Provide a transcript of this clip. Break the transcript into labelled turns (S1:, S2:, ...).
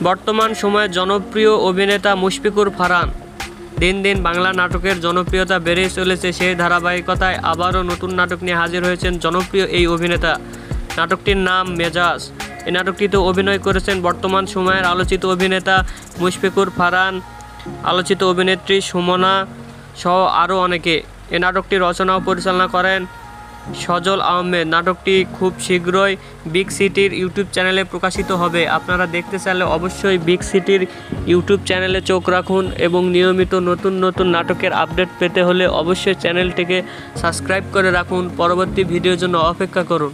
S1: বর্তমান সময়ে জনপ্রিয় অভিনেতা মুশফিকুর ফারহান। দিন দিন বাংলা নাটকের জনপ্রিয়তা বেড়েই চলেছে। সেই ধারাবাহিকতায় আবারও নতুন নাটক নিয়ে হাজির হয়েছেন জনপ্রিয় এই অভিনেতা। নাটকটির নাম মেজাজ। এই নাটকটিতে অভিনয় করেছেন বর্তমান সময়ের আলোচিত অভিনেতা মুশফিকুর ফারহান, আলোচিত অভিনেত্রী সুমনা সহ আরও অনেকে। এই নাটকটি রচনা ও পরিচালনা করেন সজল আহমেদ। নাটকটি খুব শীঘ্রই বিগ সিটির ইউটিউব চ্যানেলে প্রকাশিত হবে। আপনারা দেখতে চাইলে অবশ্যই বিগ সিটির ইউটিউব চ্যানেলে চোখ রাখুন এবং নিয়মিত নতুন নতুন নাটকের আপডেট পেতে হলে অবশ্যই চ্যানেলটিকে সাবস্ক্রাইব করে রাখুন। পরবর্তী ভিডিওর জন্য অপেক্ষা করুন।